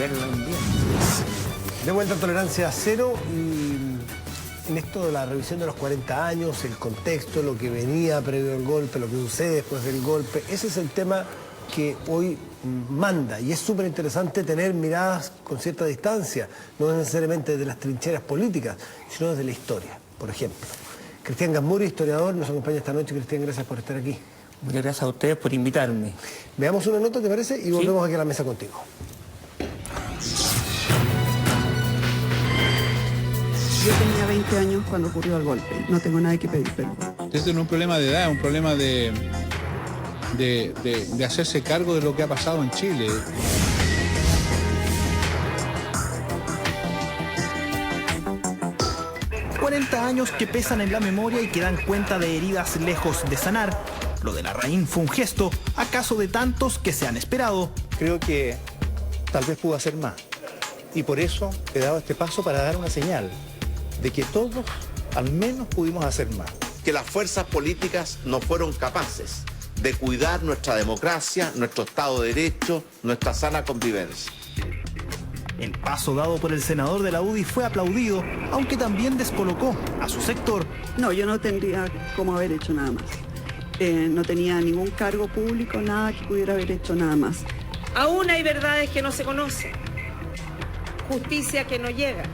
verla un día. De vuelta a Tolerancia Cero y en esto de la revisión de los 40 años, el contexto, lo que venía previo al golpe, lo que sucede después del golpe, ese es el tema que hoy manda y es súper interesante tener miradas con cierta distancia, no necesariamente de las trincheras políticas, sino desde la historia, por ejemplo. Cristian Gazmuri, historiador, nos acompaña esta noche. Cristian, gracias por estar aquí. Muchas gracias a ustedes por invitarme. Veamos una nota, ¿te parece? Y volvemos aquí a la mesa contigo. Yo tenía 20 años cuando ocurrió el golpe. No tengo nada que pedir perdón. Este no es un problema de edad, es un problema de hacerse cargo de lo que ha pasado en Chile. 40 años que pesan en la memoria y que dan cuenta de heridas lejos de sanar. Lo de Larraín fue un gesto, acaso de tantos que se han esperado. Creo que tal vez pudo hacer más. Y por eso he dado este paso para dar una señal de que todos al menos pudimos hacer más. Que las fuerzas políticas no fueron capaces de cuidar nuestra democracia, nuestro Estado de Derecho, nuestra sana convivencia. El paso dado por el senador de la UDI fue aplaudido, aunque también descolocó a su sector. No, yo no tendría cómo haber hecho nada más. No tenía ningún cargo público, nada que pudiera haber hecho nada más. Aún hay verdades que no se conocen, justicia que no llega,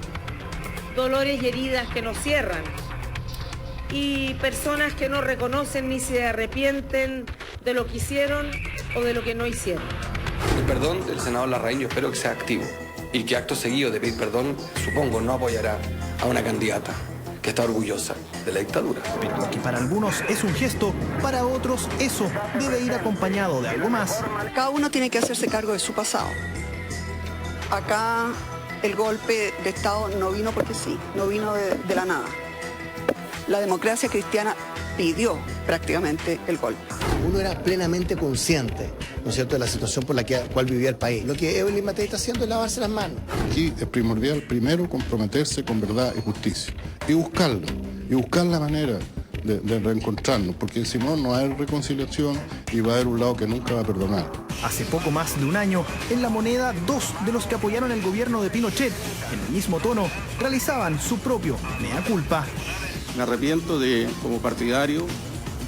dolores y heridas que no cierran, y personas que no reconocen ni se arrepienten de lo que hicieron o de lo que no hicieron. El perdón del senador Larraín yo espero que sea activo y que acto seguido de pedir perdón, supongo, no apoyará a una candidata que está orgullosa de la dictadura. Pero lo que para algunos es un gesto, para otros eso debe ir acompañado de algo más. Cada uno tiene que hacerse cargo de su pasado. Acá el golpe de Estado no vino porque sí, no vino de la nada. La democracia cristiana pidió prácticamente el golpe. Uno era plenamente consciente, ¿no es cierto?, de la situación por la cual vivía el país. Lo que Evelyn Matei está haciendo es lavarse las manos. Aquí es primordial primero comprometerse con verdad y justicia y buscarlo, y buscar la manera de reencontrarnos, porque si no, no hay reconciliación y va a haber un lado que nunca va a perdonar. Hace poco más de un año, en La Moneda, dos de los que apoyaron el gobierno de Pinochet, en el mismo tono, realizaban su propio mea culpa. Me arrepiento como partidario,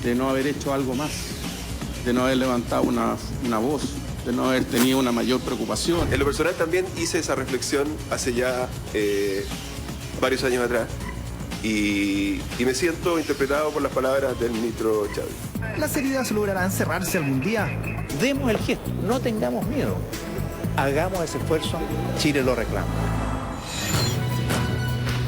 de no haber hecho algo más, de no haber levantado una voz, de no haber tenido una mayor preocupación. En lo personal también hice esa reflexión hace ya varios años atrás y me siento interpretado por las palabras del ministro Chávez. Las heridas lograrán cerrarse algún día. Demos el gesto, no tengamos miedo. Hagamos ese esfuerzo, Chile lo reclama.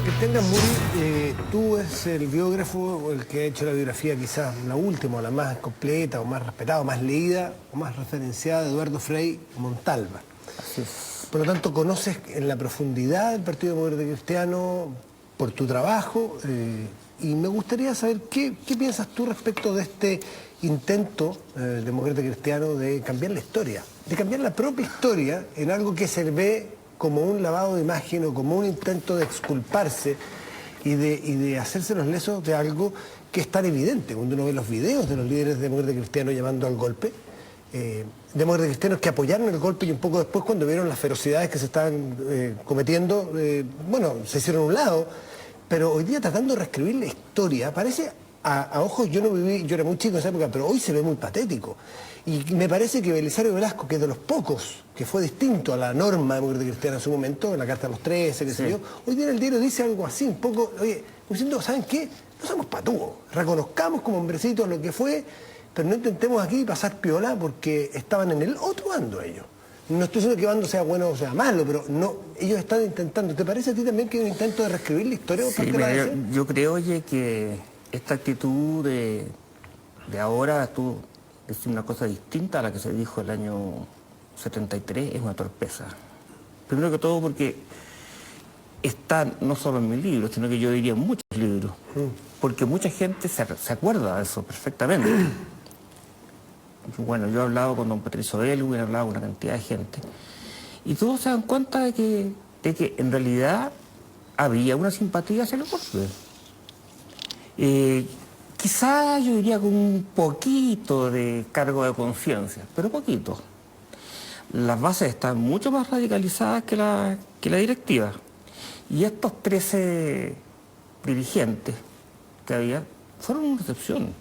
Cristian Gazmuri, tú eres el biógrafo, el que ha hecho la biografía quizás la última, la más completa, o más respetada, o más leída, o más referenciada de Eduardo Frei Montalva. Por lo tanto, conoces en la profundidad del Partido Demócrata Cristiano por tu trabajo y me gustaría saber qué piensas tú respecto de este intento demócrata cristiano de cambiar la historia, de cambiar la propia historia en algo que se ve como un lavado de imagen o como un intento de exculparse y de hacerse los lesos de algo que es tan evidente. Cuando uno ve los videos de los líderes demócratas cristianos llamando al golpe, demócratas cristianos que apoyaron el golpe y un poco después cuando vieron las ferocidades que se estaban cometiendo, bueno, se hicieron a un lado, pero hoy día tratando de reescribir la historia, parece a ojos, yo no viví, yo era muy chico en esa época, pero hoy se ve muy patético. Y me parece que Belisario Velasco, que es de los pocos que fue distinto a la norma demócrata cristiana en su momento, en la Carta de los 13, qué sé yo, hoy día en el diario dice algo así, un poco, oye, diciendo, ¿saben qué? No somos patúos, reconozcamos como hombrecitos lo que fue, pero no intentemos aquí pasar piola porque estaban en el otro bando ellos. No estoy diciendo que bando sea bueno o sea malo, pero no, ellos están intentando. ¿Te parece a ti también que hay un intento de reescribir la historia? Sí, mira, yo creo, oye, que esta actitud de ahora, tú decir una cosa distinta a la que se dijo el año 73, es una torpeza. Primero que todo porque está no solo en mis libros, sino que yo diría en muchos libros, porque mucha gente se acuerda de eso perfectamente. Bueno, yo he hablado con don Patricio Elwin, he hablado con una cantidad de gente, y todos se dan cuenta de que en realidad había una simpatía hacia el golpe. Quizá yo diría con un poquito de cargo de conciencia, pero poquito. las bases están mucho más radicalizadas que la directiva. Y estos 13 dirigentes que había fueron una excepción.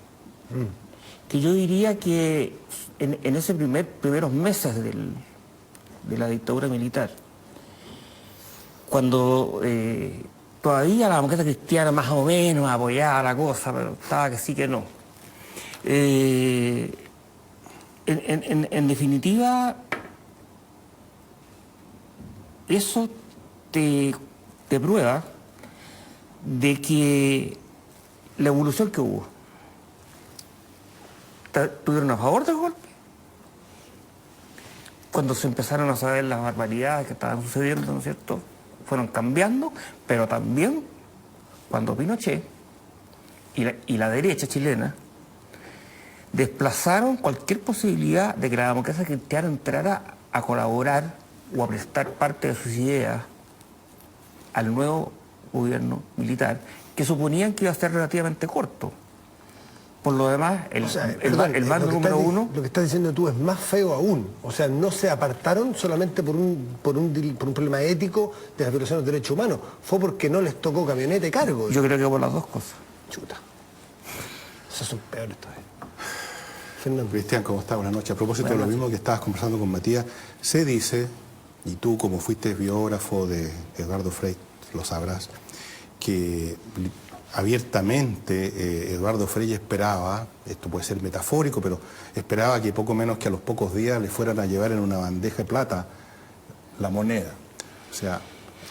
Que yo diría que en esos primeros meses de la dictadura militar, cuando todavía la democracia cristiana más o menos apoyaba la cosa, pero estaba que sí que no. En definitiva, eso te prueba de que la evolución que hubo, ¿tuvieron a favor del golpe? Cuando se empezaron a saber las barbaridades que estaban sucediendo, ¿no es cierto?, fueron cambiando, pero también cuando Pinochet y la derecha chilena desplazaron cualquier posibilidad de que la democracia cristiana entrara a colaborar o a prestar parte de sus ideas al nuevo gobierno militar, que suponían que iba a ser relativamente corto. Por lo demás, el bando número uno... Lo que estás diciendo tú es más feo aún. O sea, no se apartaron solamente por un problema ético de la violación de los derechos humanos. Fue porque no les tocó camioneta y cargo. Yo creo que por las dos cosas. Chuta. Esos son peores todavía. Fernando. Cristian, ¿cómo estás? Buenas noches. A propósito de lo mismo que estabas conversando con Matías, se dice, y tú como fuiste biógrafo de Eduardo Frei, lo sabrás, que abiertamente Eduardo Frei esperaba, esto puede ser metafórico, pero esperaba que poco menos que a los pocos días le fueran a llevar en una bandeja de plata la moneda. O sea,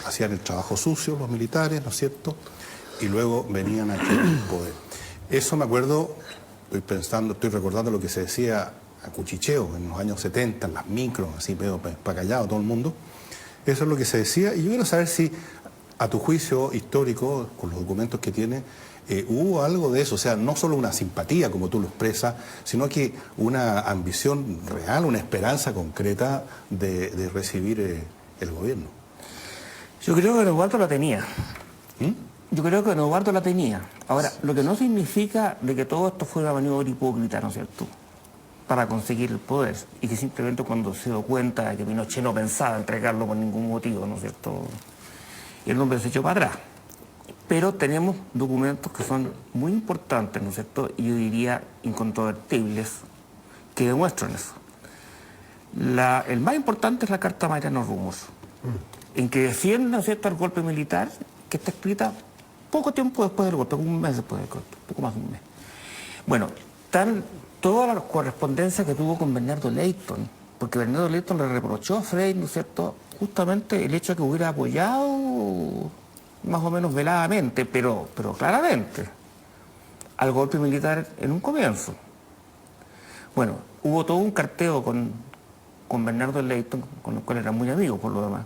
hacían el trabajo sucio los militares, ¿no es cierto? Y luego venían aquí al poder. Eso me acuerdo, estoy recordando lo que se decía a cuchicheo en los años 70, en las micros, así medio callado todo el mundo. Eso es lo que se decía, y yo quiero saber si a tu juicio histórico, con los documentos que tiene, hubo algo de eso, o sea, no solo una simpatía, como tú lo expresas, sino que una ambición real, una esperanza concreta de recibir el gobierno. Yo creo que Eduardo la tenía. Yo creo que Eduardo la tenía. Ahora, lo que no significa de que todo esto fue una maniobra hipócrita, ¿no es cierto?, para conseguir el poder, y que simplemente cuando se dio cuenta de que Pinochet no pensaba entregarlo por ningún motivo, ¿no es cierto?, el hombre se echó para atrás. Pero tenemos documentos que son muy importantes, ¿no es cierto?, y yo diría incontrovertibles, que demuestran eso. El más importante es la carta de Mariano Rumor, en que defiende, ¿no es cierto?, el golpe militar, que está escrita poco tiempo después del golpe, un mes después del golpe, poco más de un mes. Bueno, toda la correspondencia que tuvo con Bernardo Leyton, porque Bernardo Leyton le reprochó a Frei, ¿no es cierto?, justamente el hecho de que hubiera apoyado más o menos veladamente, pero claramente, al golpe militar en un comienzo. Bueno, hubo todo un carteo con Bernardo Leyton, con el cual eran muy amigos por lo demás,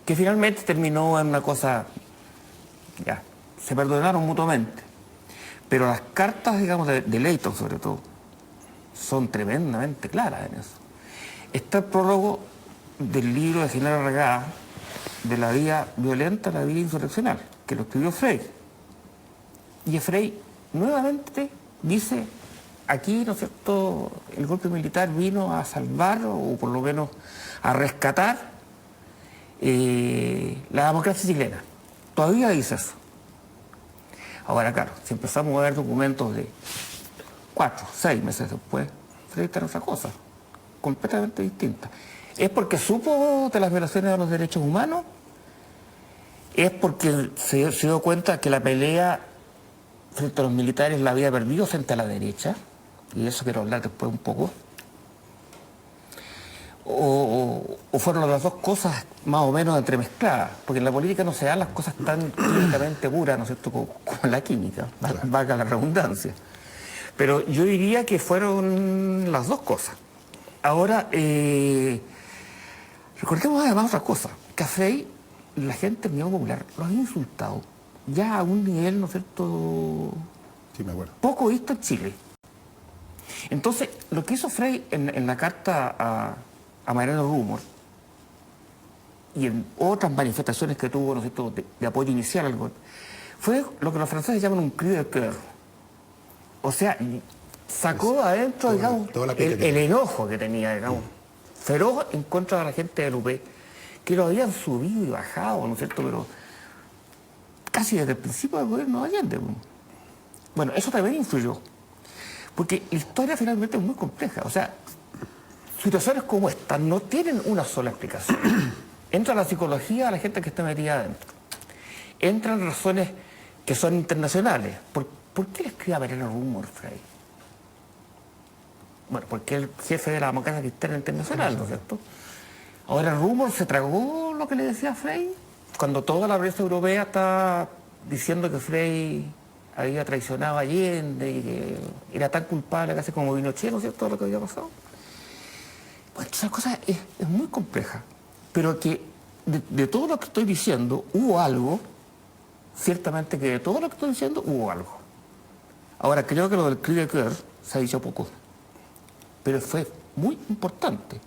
que finalmente terminó en una cosa, ya, se perdonaron mutuamente. Pero las cartas, digamos, de Leyton sobre todo, son tremendamente claras en eso. Está el prólogo del libro de General Arregada, de la vía violenta a la vía insurreccional, que lo escribió Frei. Y Frei nuevamente dice, aquí, ¿no es cierto?, el golpe militar vino a salvar, o por lo menos a rescatar, la democracia chilena. Todavía dice eso. Ahora, claro, si empezamos a ver documentos de 4, 6 meses después, Frei está en otra cosa, completamente distinta. ¿Es porque supo de las violaciones de los derechos humanos? ¿Es porque se dio cuenta que la pelea frente a los militares la había perdido frente a la derecha? Y de eso quiero hablar después un poco. ¿O fueron las dos cosas más o menos entremezcladas? Porque en la política no se dan las cosas tan químicamente puras, ¿no es cierto?, como en la química, valga la redundancia. Pero yo diría que fueron las dos cosas. Ahora, recordemos además otra cosa, que a Frei, la gente del Unión Popular lo había insultado ya a un nivel, ¿no es cierto?, sí, me acuerdo, poco visto en Chile. Entonces, lo que hizo Frei en la carta a Mariano Rumor y en otras manifestaciones que tuvo, ¿no es cierto?, de apoyo inicial al golpe, fue lo que los franceses llaman un cri de cœur. O sea, sacó adentro, digamos, el enojo que tenía, digamos, feroz en contra de la gente del UP, que lo habían subido y bajado, ¿no es cierto?, pero casi desde el principio del gobierno de Allende. Bueno, eso también influyó, porque la historia finalmente es muy compleja. O sea, situaciones como esta no tienen una sola explicación. Entra la psicología de la gente que está metida adentro. Entran razones que son internacionales. ¿Por qué le escribe a Mariano Rumor, Frey? Bueno, porque es el jefe de la democracia cristiana internacional, ¿no es cierto? Ahora Rumor se tragó lo que le decía Frey, cuando toda la prensa europea está diciendo que Frey había traicionado a Allende y que era tan culpable casi como Pinochet, ¿no es cierto?, lo que había pasado. Bueno, esa cosa es muy compleja, pero que de todo lo que estoy diciendo hubo algo, ciertamente que de todo lo que estoy diciendo hubo algo. Ahora, creo que lo del Krieger se ha dicho poco, pero fue muy importante,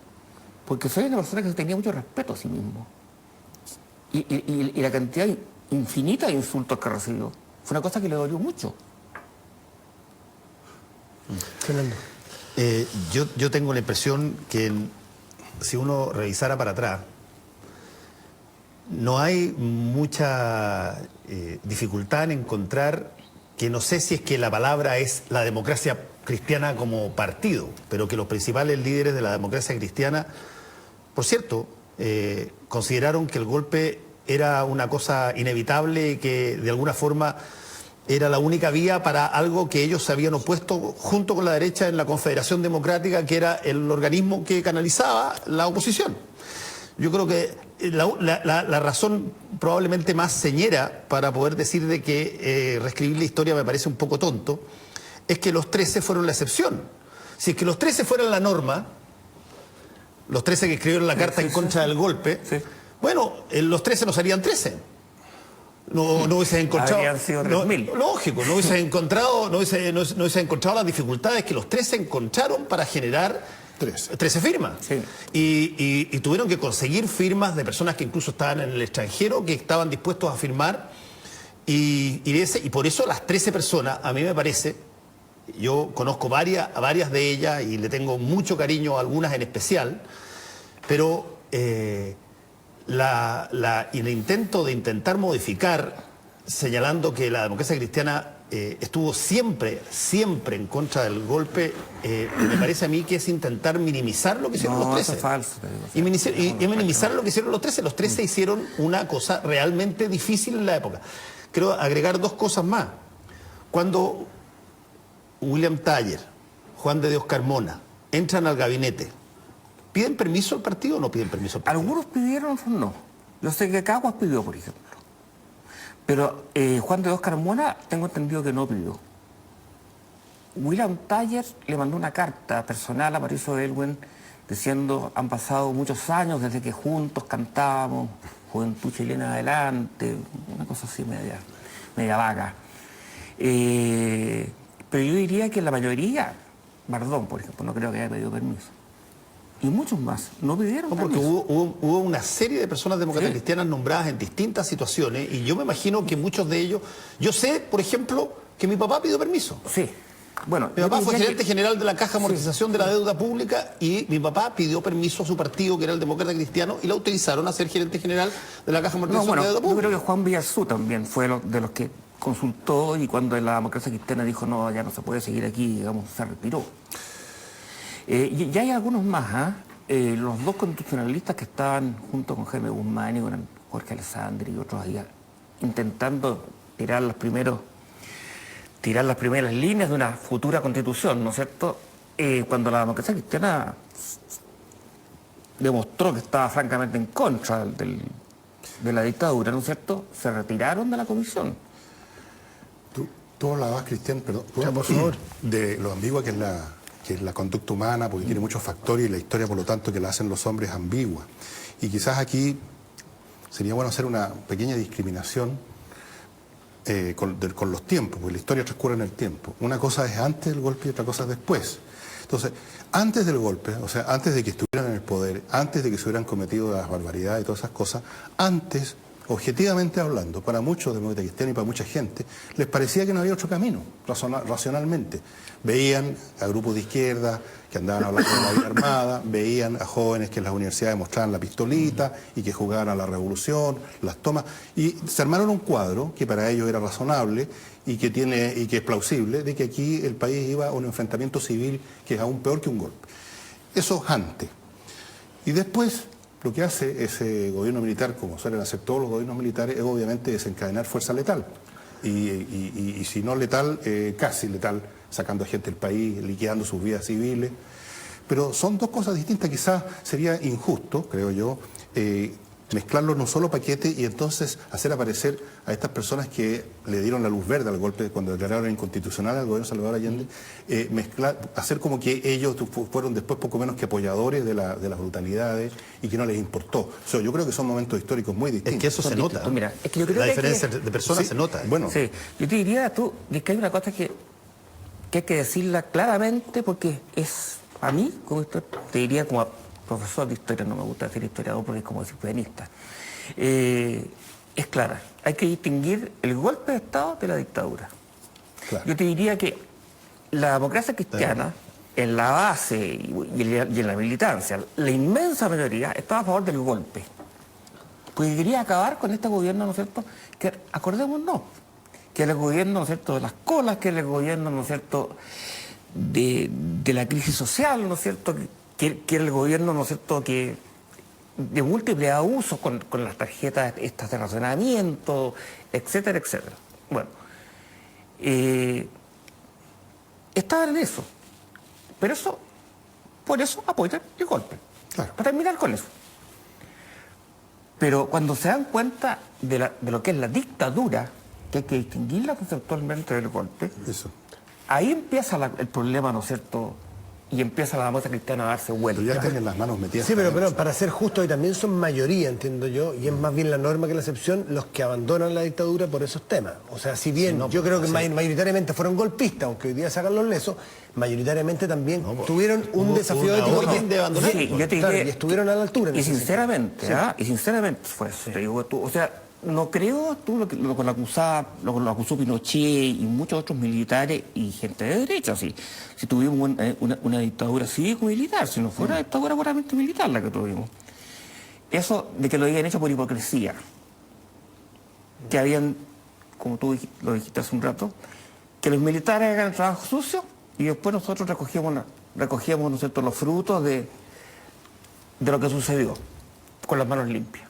porque Frey era una persona que tenía mucho respeto a sí mismo. Y la cantidad infinita de insultos que recibió fue una cosa que le dolió mucho. Fernando. Yo tengo la impresión que si uno revisara para atrás, no hay mucha dificultad en encontrar, que no sé si es que la palabra es la democracia cristiana como partido, pero que los principales líderes de la democracia cristiana, por cierto, consideraron que el golpe era una cosa inevitable y que de alguna forma era la única vía para algo que ellos se habían opuesto junto con la derecha en la Confederación Democrática, que era el organismo que canalizaba la oposición. Yo creo que la razón probablemente más señera para poder decir de que reescribir la historia me parece un poco tonto, es que los 13 fueron la excepción. Si es que los 13 fueran la norma, los 13 que escribieron la carta en contra del golpe, bueno, los 13 no serían 13. No hubiese encontrado. Habrían sido 3.000. Lógico, no hubiese encontrado las dificultades que los 13 encontraron para generar 13 firmas. Sí. Y tuvieron que conseguir firmas de personas que incluso estaban en el extranjero, que estaban dispuestos a firmar. Y por eso las 13 personas, a mí me parece, yo conozco a varias de ellas y le tengo mucho cariño a algunas en especial, pero el intento de intentar modificar, señalando que la democracia cristiana estuvo siempre en contra del golpe, me parece a mí que es intentar minimizar lo que hicieron los 13. Eso es falso. Y minimizar lo que hicieron los 13. Los 13 hicieron una cosa realmente difícil en la época. Quiero agregar dos cosas más. Cuando William Thayer, Juan de Dios Carmona entran al gabinete, ¿piden permiso al partido o no piden permiso al partido? Algunos pidieron, otros no. Yo sé que Caguas pidió, por ejemplo. Pero Juan de Dios Carmona, tengo entendido que no pidió. William Thayer le mandó una carta personal a Patricio Aylwin diciendo: han pasado muchos años desde que juntos cantábamos Juventud Chilena Adelante, una cosa así media vaga. Pero yo diría que la mayoría, Bardón, por ejemplo, no creo que haya pedido permiso. Y muchos más no pidieron porque permiso. Hubo una serie de personas demócratas cristianas nombradas en distintas situaciones, y yo me imagino que muchos de ellos... Yo sé, por ejemplo, que mi papá pidió permiso. Sí. Bueno, mi papá fue gerente general de la Caja de Amortización de la Deuda Pública, y mi papá pidió permiso a su partido, que era el Demócrata Cristiano, y la utilizaron a ser gerente general de la Caja de Amortización de la Deuda Pública. Yo creo que Juan Villarzú también fue de los que consultó, y cuando la democracia cristiana dijo no, ya no se puede seguir aquí, digamos, se retiró. Y hay algunos más, los dos constitucionalistas que estaban junto con Jaime Guzmán y con Jorge Alessandri y otros ahí, intentando tirar las primeras líneas de una futura constitución, ¿no es cierto? Cuando la democracia cristiana demostró que estaba francamente en contra de la dictadura, ¿no es cierto?, se retiraron de la comisión. Tú hablabas, Cristian, perdón, por favor, de lo ambigua que es la conducta humana, porque tiene muchos factores, y la historia, por lo tanto, que la hacen los hombres ambigua. Y quizás aquí sería bueno hacer una pequeña discriminación con los tiempos, porque la historia transcurre en el tiempo. Una cosa es antes del golpe y otra cosa es después. Entonces, antes del golpe, o sea, antes de que estuvieran en el poder, antes de que se hubieran cometido las barbaridades y todas esas cosas, antes objetivamente hablando, para muchos demócratas cristianos y para mucha gente, les parecía que no había otro camino, racionalmente. Veían a grupos de izquierda que andaban hablando de la vida armada, veían a jóvenes que en las universidades mostraban la pistolita y que jugaban a la revolución, las tomas, y se armaron un cuadro que para ellos era razonable y que es plausible, de que aquí el país iba a un enfrentamiento civil que es aún peor que un golpe. Eso antes. Y después, lo que hace ese gobierno militar, como suelen hacer todos los gobiernos militares, es obviamente desencadenar fuerza letal. Y si no letal, casi letal, sacando a gente del país, liquidando sus vidas civiles. Pero son dos cosas distintas. Quizás sería injusto, creo yo, mezclarlos en un solo paquete y entonces hacer aparecer a estas personas que le dieron la luz verde al golpe cuando declararon inconstitucional al gobierno de Salvador Allende, hacer como que ellos fueron después poco menos que apoyadores de las brutalidades y que no les importó. O sea, yo creo que son momentos históricos muy distintos. Es que eso se nota. Mira, es que yo creo la diferencia de personas se nota. Bueno, sí, yo te diría de que hay una cosa que hay que decirla claramente porque es, a mí, como te diría como profesor de historia, no me gusta decir historiador porque es como decir pianista, es clara. Hay que distinguir el golpe de Estado de la dictadura. Claro. Yo te diría que la democracia cristiana, en la base y en la militancia, la inmensa mayoría estaba a favor del golpe. Pues quería acabar con este gobierno, ¿no es cierto? Que, acordémonos, que era el gobierno, ¿no es cierto?, de las colas, que era el gobierno, ¿no es cierto?, de la crisis social, ¿no es cierto?, que era el gobierno, ¿no es cierto?, que de múltiples abusos con las tarjetas estas de racionamiento, etcétera, etcétera. Bueno, estaban en eso. Pero por eso apoyan el golpe. Claro. Para terminar con eso. Pero cuando se dan cuenta de lo que es la dictadura, que hay que distinguirla conceptualmente del golpe, eso. Ahí empieza el problema, ¿no es cierto?, y empieza la democracia cristiana a darse vuelta. Pero ya tienen las manos metidas. Sí, pero para ser justo, y también son mayoría, entiendo yo, y es más bien la norma que la excepción, los que abandonan la dictadura por esos temas. O sea, si bien yo creo que mayoritariamente fueron golpistas, aunque hoy día sacan los lesos, mayoritariamente también tuvieron un desafío ético de abandonar. Sí, yo te diría, y estuvieron a la altura. Y sinceramente, y sinceramente fue eso. O sea, no creo lo que lo acusó Pinochet y muchos otros militares y gente de derecha, si tuvimos una dictadura cívico-militar, si no fue una dictadura puramente militar la que tuvimos. Eso de que lo habían hecho por hipocresía, que habían, como tú lo dijiste hace un rato, que los militares hagan el trabajo sucio y después nosotros recogíamos ¿no es cierto?, los frutos de lo que sucedió, con las manos limpias.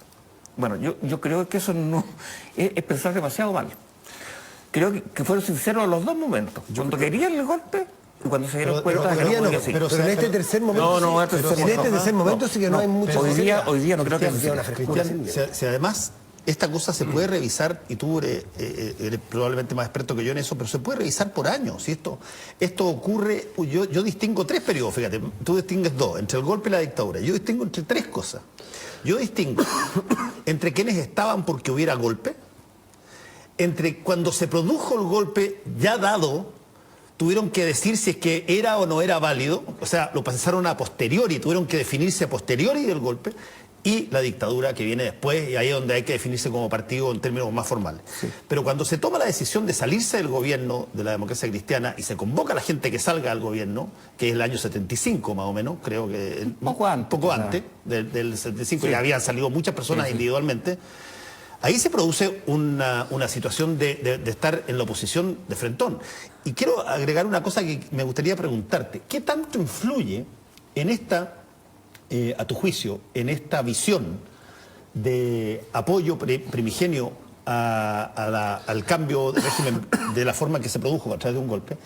Bueno, yo creo que eso no es pensar demasiado mal. Creo que fueron sinceros en los dos momentos. Cuando querían el golpe y cuando se dieron cuenta de que no podía seguir. Pero en este tercer momento, en este tercer momento sí que no hay mucho. Hoy día no creo que sea una frescura. Si además esta cosa se puede revisar, y tú eres probablemente más experto que yo en eso, pero se puede revisar por años. Si esto ocurre, yo distingo tres periodos, fíjate, tú distingues dos, entre el golpe y la dictadura. Yo distingo entre tres cosas. Yo distingo entre quienes estaban porque hubiera golpe, entre cuando se produjo el golpe ya dado, tuvieron que decir si es que era o no era válido, o sea, lo pasaron a posteriori, tuvieron que definirse a posteriori del golpe, y la dictadura que viene después, y ahí es donde hay que definirse como partido en términos más formales. Sí. Pero cuando se toma la decisión de salirse del gobierno de la democracia cristiana y se convoca a la gente que salga del gobierno, que es el año 75 más o menos, creo que poco antes del 75, sí. Ya habían salido muchas personas individualmente, ahí se produce una situación de estar en la oposición de frentón. Y quiero agregar una cosa que me gustaría preguntarte. ¿Qué tanto influye en esta... a tu juicio, en esta visión de apoyo primigenio al cambio de régimen de la forma que se produjo a través de un golpe,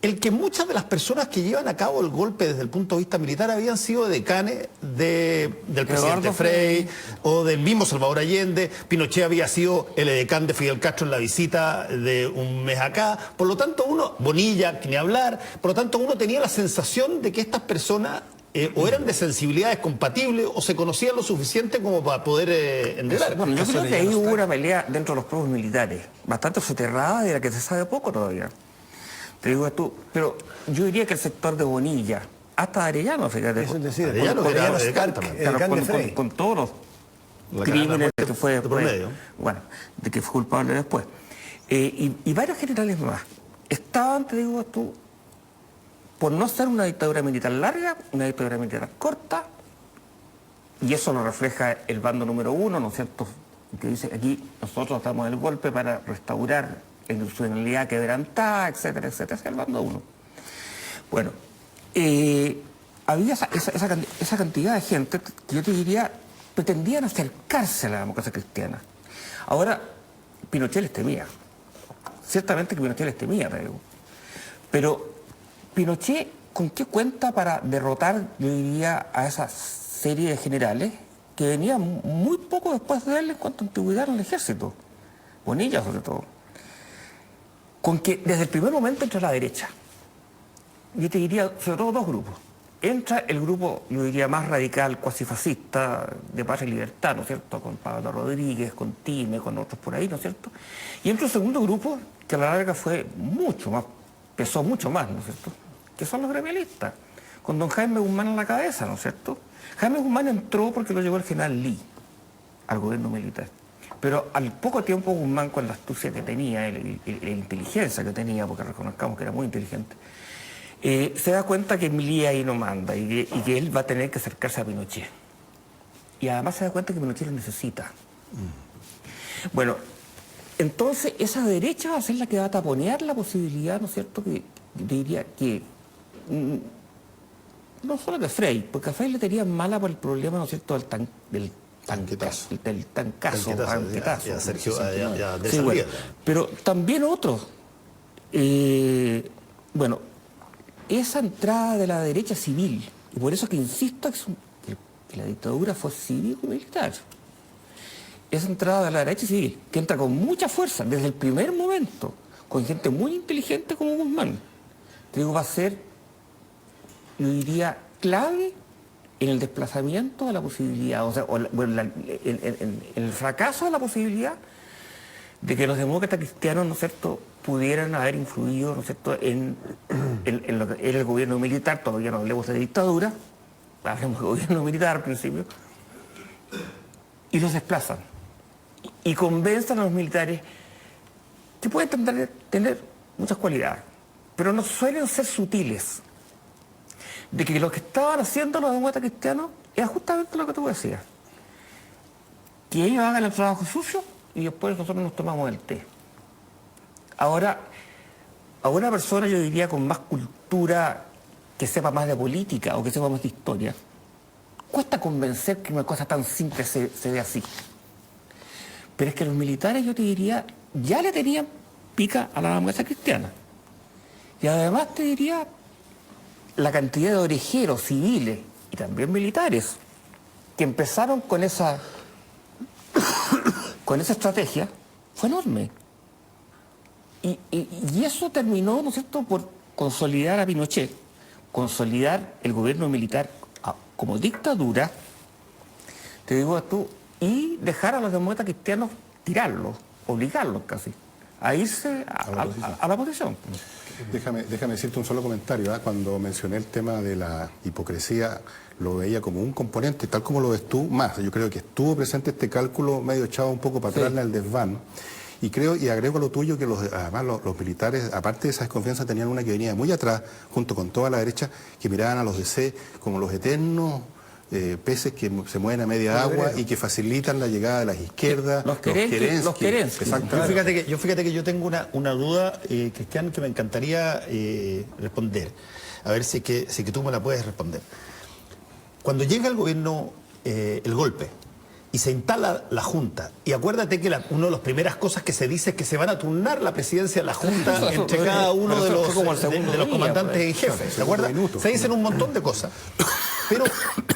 el que muchas de las personas que llevan a cabo el golpe desde el punto de vista militar habían sido decanes del presidente Frei o del mismo Salvador Allende? Pinochet había sido el edecán de Fidel Castro en la visita de un mes acá, por lo tanto Bonilla, ni hablar, por lo tanto uno tenía la sensación de que estas personas o eran de sensibilidades compatibles o se conocían lo suficiente como para poder enredar. Bueno, yo creo que ahí hubo una pelea dentro de los propios militares, bastante soterrada y de la que se sabe poco todavía. Te digo tú, pero yo diría que el sector de Bonilla, hasta Arellano, fíjate. Eso es decir, Arellano con todos crímenes de que fue de por después, medio. bueno, de que fue culpable después. Y varios generales más. Estaban, te digo tú, por no ser una dictadura militar larga, una dictadura militar corta, y eso lo refleja el bando número 1, ¿no es cierto?, que dice aquí nosotros damos el golpe para restaurar la institucionalidad quebrantada, etcétera, etcétera, es el bando 1. Bueno, había esa cantidad de gente que yo te diría pretendían acercarse a la democracia cristiana. Ahora, Pinochet les temía. Ciertamente que Pinochet les temía, te digo. Pero Pinochet, ¿con qué cuenta para derrotar, yo diría, a esa serie de generales que venían muy poco después de él en cuanto a antigüedad en el ejército? Bonilla, sobre todo. Con que desde el primer momento entra la derecha. Yo te diría, sobre todo dos grupos. Entra el grupo, yo diría, más radical, cuasi fascista, de Paz y Libertad, ¿no es cierto?, con Pablo Rodríguez, con Time, con otros por ahí, ¿no es cierto? Y entra el segundo grupo, que a la larga fue mucho más, pesó mucho más, ¿no es cierto?, que son los gremialistas, con don Jaime Guzmán en la cabeza, ¿no es cierto? Jaime Guzmán entró porque lo llevó el general Lee al gobierno militar. Pero al poco tiempo Guzmán, con la astucia que tenía, la inteligencia que tenía, porque reconozcamos que era muy inteligente, se da cuenta que Lee ahí no manda y que él va a tener que acercarse a Pinochet. Y además se da cuenta que Pinochet lo necesita. Bueno, entonces esa derecha va a ser la que va a taponear la posibilidad, ¿no es cierto?, que diría que no solo de Frei, porque a Frei le tenían mala por el problema, ¿no es cierto?, del tanquetazo. Ya, Sergio, ya sí, bueno, pero también otros. Bueno, esa entrada de la derecha civil, y por eso que insisto que la dictadura fue cívico-militar, esa entrada de la derecha civil, que entra con mucha fuerza desde el primer momento, con gente muy inteligente como Guzmán, te digo, va a ser, yo diría, clave en el desplazamiento de la posibilidad, o sea, en el fracaso de la posibilidad de que los demócratas cristianos, ¿no es cierto?, pudieran haber influido, ¿no es cierto?, en lo que era el gobierno militar. Todavía no hablemos de dictadura, hablemos de gobierno militar al principio, y los desplazan y convencen a los militares que pueden tener muchas cualidades, pero no suelen ser sutiles, de que lo que estaban haciendo los demócratas cristianos era justamente lo que tú decías, que ellos hagan el trabajo sucio y después nosotros nos tomamos el té. Ahora, a una persona, yo diría, con más cultura, que sepa más de política o que sepa más de historia, cuesta convencer que una cosa tan simple se ve así. Pero es que los militares, yo te diría, ya le tenían pica a la democracia cristiana. Y además te diría, la cantidad de orejeros civiles y también militares que empezaron con esa estrategia fue enorme. Y eso terminó, ¿no es cierto?, por consolidar a Pinochet, consolidar el gobierno militar como dictadura, te digo tú, y dejar a los demócratas cristianos tirarlos, obligarlos casi, a irse a la oposición. Déjame decirte un solo comentario. Cuando mencioné el tema de la hipocresía, lo veía como un componente, tal como lo ves tú, más. Yo creo que estuvo presente este cálculo medio echado un poco para atrás en el desván. Y creo, y agrego lo tuyo, que además los militares, aparte de esa desconfianza, tenían una que venía muy atrás, junto con toda la derecha, que miraban a los DC como los eternos peces que se mueven a media agua y que facilitan la llegada de las izquierdas, los Kerensky. Exactamente. Yo fíjate que yo tengo una duda, Cristian, que me encantaría responder. A ver si que tú me la puedes responder. Cuando llega el gobierno, el golpe, y se instala la Junta, y acuérdate que una de las primeras cosas que se dice es que se van a turnar la presidencia de la Junta entre cada uno de los comandantes en jefe, ¿te acuerdas? Se dicen un montón de cosas, pero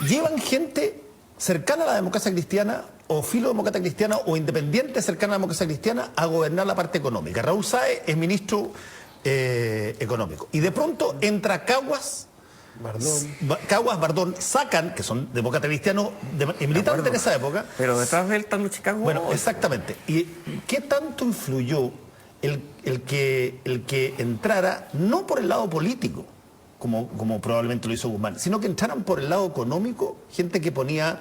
llevan gente cercana a la democracia cristiana, o filodemócrata cristiana, o independiente cercana a la democracia cristiana, a gobernar la parte económica. Raúl Sáez es ministro económico, y de pronto entra Caguas, Bardón, sacan, que son demócratas cristianos y militantes en esa época. Pero detrás de él están los Chicago. Bueno, exactamente. ¿Y qué tanto influyó el que entrara, no por el lado político, como probablemente lo hizo Guzmán, sino que entraran por el lado económico, gente que ponía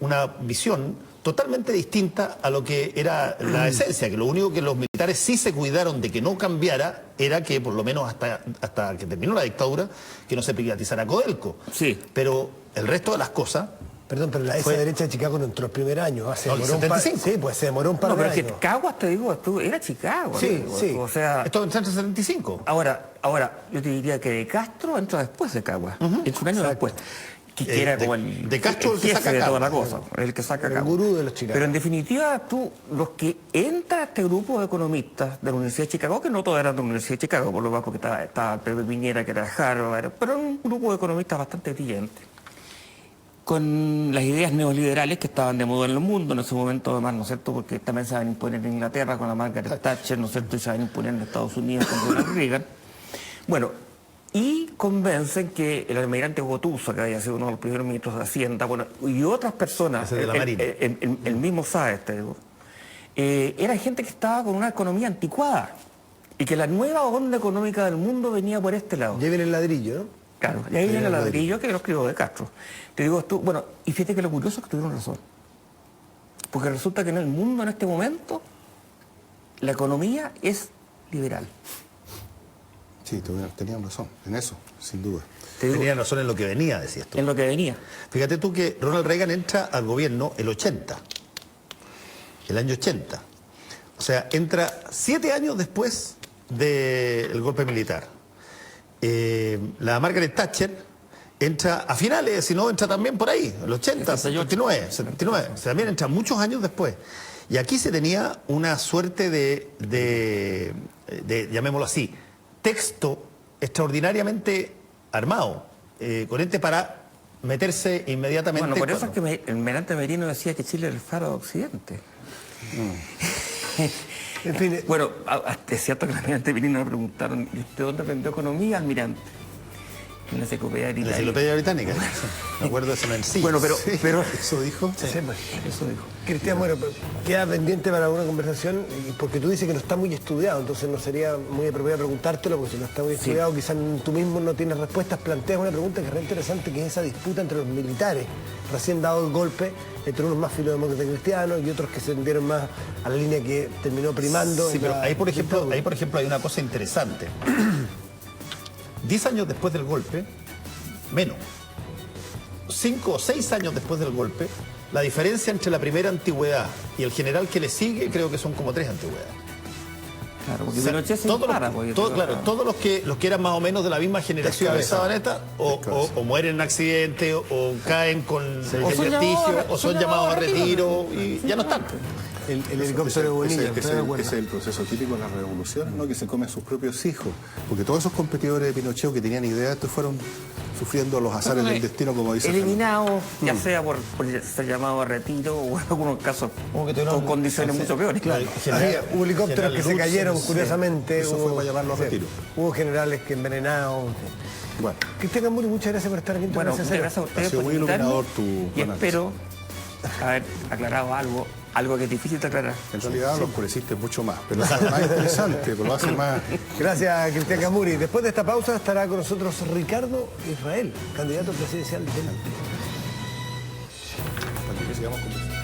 una visión totalmente distinta a lo que era la esencia, que lo único que los militares sí se cuidaron de que no cambiara era que, por lo menos hasta que terminó la dictadura, que no se privatizara Codelco. Sí. Pero el resto de las cosas... Perdón, pero esa derecha de Chicago no entró el primer año. Se demoró un par de años. No, pero es que Caguas, te digo, era Chicago. Sí, sí. O sea... Esto entró en el 75. Ahora, yo te diría que de Castro entra después de Caguas. Es un año después. Que era como de Castro el que jefe saca de toda la Caguas. cosa, el que saca El Caguas. gurú de los Chicago. Pero en definitiva, los que entra a este grupo de economistas de la Universidad de Chicago, que no todos eran de la Universidad de Chicago, por lo menos porque estaba Pepe Piñera, que era de Harvard, pero un grupo de economistas bastante brillante, con las ideas neoliberales que estaban de moda en el mundo en ese momento, además, ¿no es cierto?, porque también se van a imponer en Inglaterra con la Margaret Thatcher, ¿no es cierto?, y se van a imponer en Estados Unidos con Ronald Reagan. Bueno, y convencen que el almirante Gotuso, que había sido uno de los primeros ministros de Hacienda, bueno, y otras personas, Ese de la Marina. el mismo Sáez, te digo, era gente que estaba con una economía anticuada y que la nueva onda económica del mundo venía por este lado. Ya viene el ladrillo, ¿no? Claro, y ahí viene el ladrillo que lo escribió de Castro. Te digo tú, bueno, y fíjate que lo curioso es que tuvieron razón. Porque resulta que en el mundo en este momento la economía es liberal. Sí, tenían razón en eso, sin duda. Tenían razón en lo que venía, decías tú. En lo que venía. Fíjate tú que Ronald Reagan entra al gobierno el 80, el año 80. O sea, entra 7 años después del golpe militar. La Margaret Thatcher entra a finales, si no entra también por ahí, el 80, 79. O sea, también entra muchos años después. Y aquí se tenía una suerte de llamémoslo así, texto extraordinariamente armado, con este para meterse inmediatamente... Bueno, por eso es que el almirante Merino decía que Chile era el faro de Occidente. En fin, bueno, es cierto que el almirante Merino le preguntaron, ¿y usted dónde aprendió economía, almirante? En la enciclopedia británica. La enciclopedia británica, me acuerdo de ese mensaje. Bueno, pero ¿eso dijo? Sí, pues. Eso dijo. Cristian, bueno, queda pendiente para una conversación, porque tú dices que no está muy estudiado, entonces no sería muy apropiado preguntártelo, porque si no está muy estudiado, quizás tú mismo no tienes respuestas. Planteas una pregunta que es re interesante, que es esa disputa entre los militares, recién dado el golpe, entre unos más filodemócratas cristianos y otros que se tendieron más a la línea que terminó primando. Sí, pero ahí por ejemplo hay una cosa interesante. 10 años después del golpe, menos, 5 o 6 años después del golpe, la diferencia entre la primera antigüedad y el general que le sigue creo que son como 3 antigüedades. Claro, porque O sea, Pinochet se dispara, porque todos los que eran más o menos de la misma generación de Sabaneta o mueren en accidente o caen con el prestigio o son llamados a retiro y ya no están. El helicóptero de Bonilla. Ese es el proceso típico de la revolución, ¿no? Que se comen sus propios hijos. Porque todos esos competidores de Pinochet que tenían idea, estos fueron sufriendo los azares del destino, como dice. Eliminados, ya sea por ser llamado a retiro o en algunos casos con condiciones mucho peores. Claro. Hubo helicópteros que se cayeron, curiosamente. Eso fue para llamarlo a retiro. Hubo generales que envenenados. Bueno. Cristian Camburi, muchas gracias por estar aquí. Bueno, muchas gracias a ustedes por invitarme y espero haber aclarado algo que es difícil de aclarar. En realidad lo oscureciste mucho más, pero es más interesante, lo hace más... Gracias, Cristian Camburi. Después de esta pausa estará con nosotros Ricardo Israel, candidato presidencial del PRI. Para que sigamos conversando.